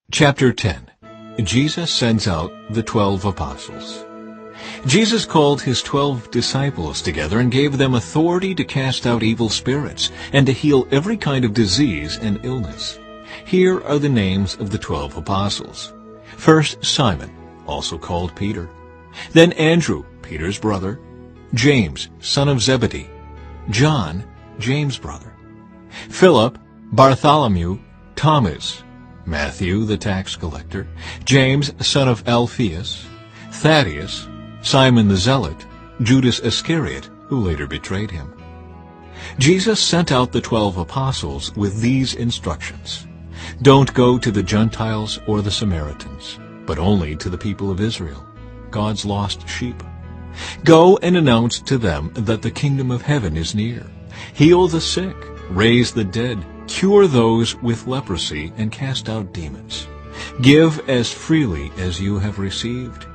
Chapter 10. Jesus sends out the 12 apostles. Jesus called his 12 disciples together and gave them authority to cast out evil spirits and to heal every kind of disease and illness. Here are the names of the 12 apostles. First, Simon, also called Peter. Then Andrew, Peter's brother. James, son of Zebedee. John, James' brother. Philip, Bartholomew, Thomas, Matthew the tax collector, James son of Alphaeus, Thaddeus, Simon the Zealot, Judas Iscariot, who later betrayed him. Jesus sent out the 12 apostles with these instructions. Don't go to the Gentiles or the Samaritans, but only to the people of Israel, God's lost sheep. Go and announce to them that the kingdom of heaven is near. Heal the sick, raise the dead, cure those with leprosy, and cast out demons. Give as freely as you have received.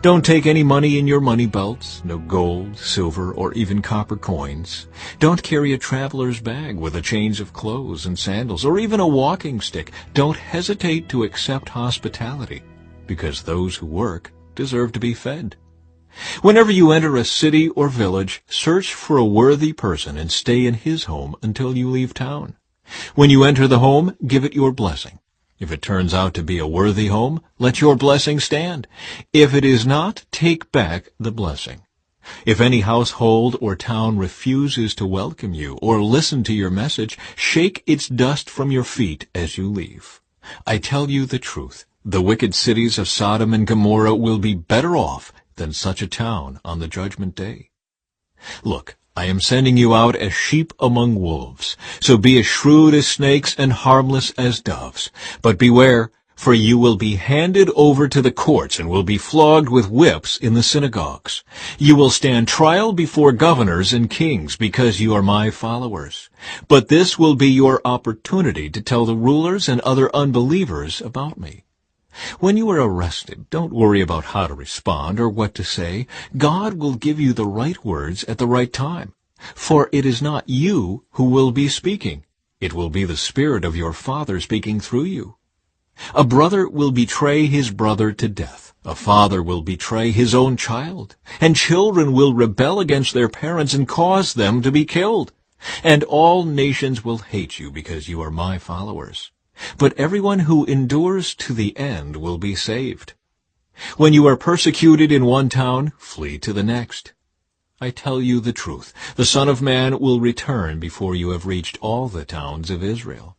Don't take any money in your money belts, no gold, silver, or even copper coins. Don't carry a traveler's bag with a change of clothes and sandals, or even a walking stick. Don't hesitate to accept hospitality, because those who work deserve to be fed. Whenever you enter a city or village, search for a worthy person and stay in his home until you leave town. When you enter the home, give it your blessing. If it turns out to be a worthy home, let your blessing stand. If it is not, take back the blessing. If any household or town refuses to welcome you or listen to your message, shake its dust from your feet as you leave. I tell you the truth, the wicked cities of Sodom and Gomorrah will be better off than such a town on the judgment day. Look, I am sending you out as sheep among wolves. So be as shrewd as snakes and harmless as doves. But beware, for you will be handed over to the courts and will be flogged with whips in the synagogues. You will stand trial before governors and kings because you are my followers. But this will be your opportunity to tell the rulers and other unbelievers about me. When you are arrested, don't worry about how to respond or what to say. God will give you the right words at the right time. For it is not you who will be speaking. It will be the Spirit of your Father speaking through you. A brother will betray his brother to death. A father will betray his own child. And children will rebel against their parents and cause them to be killed. And all nations will hate you because you are my followers. But everyone who endures to the end will be saved. When you are persecuted in one town, flee to the next. I tell you the truth, the Son of Man will return before you have reached all the towns of Israel.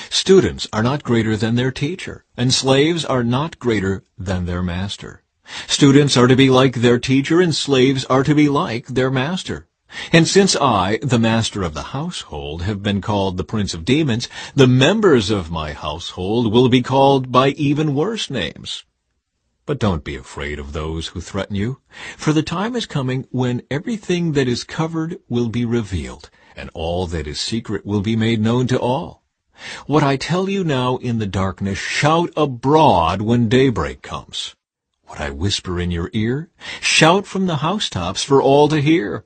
Students are not greater than their teacher, and slaves are not greater than their master. Students are to be like their teacher, and slaves are to be like their master. And since I, the master of the household, have been called the prince of demons, the members of my household will be called by even worse names. But don't be afraid of those who threaten you, for the time is coming when everything that is covered will be revealed, and all that is secret will be made known to all. What I tell you now in the darkness, shout abroad when daybreak comes. What I whisper in your ear, shout from the housetops for all to hear.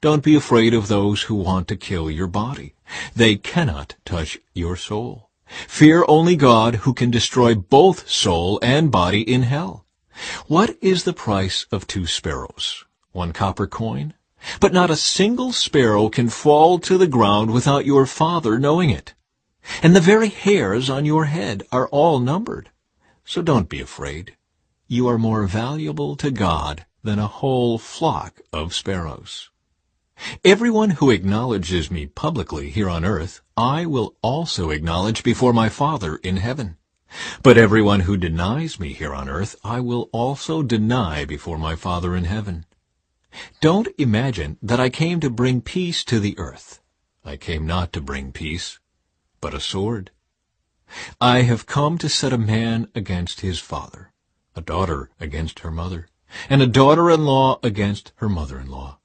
Don't be afraid of those who want to kill your body. They cannot touch your soul. Fear only God, who can destroy both soul and body in hell. What is the price of 2 sparrows? 1 copper coin? But not a single sparrow can fall to the ground without your Father knowing it. And the very hairs on your head are all numbered. So don't be afraid. You are more valuable to God than a whole flock of sparrows. Everyone who acknowledges me publicly here on earth, I will also acknowledge before my Father in heaven. But everyone who denies me here on earth, I will also deny before my Father in heaven. Don't imagine that I came to bring peace to the earth. I came not to bring peace, but a sword. I have come to set a man against his father, a daughter against her mother, and a daughter-in-law against her mother-in-law.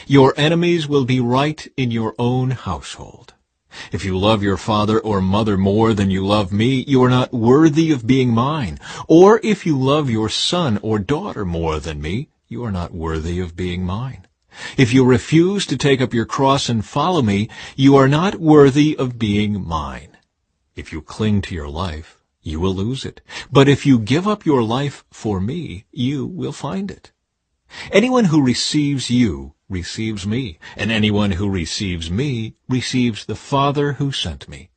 Your enemies will be right in your own household. If you love your father or mother more than you love me, you are not worthy of being mine. Or if you love your son or daughter more than me, you are not worthy of being mine. If you refuse to take up your cross and follow me, you are not worthy of being mine. If you cling to your life, you will lose it. But if you give up your life for me, you will find it. Anyone who receives you receives me, and anyone who receives me receives the Father who sent me.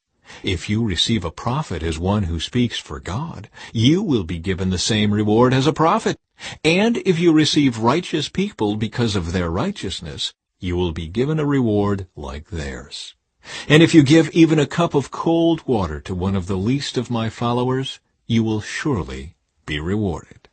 If you receive a prophet as one who speaks for God, you will be given the same reward as a prophet. And if you receive righteous people because of their righteousness, you will be given a reward like theirs. And if you give even a cup of cold water to one of the least of my followers, you will surely be rewarded.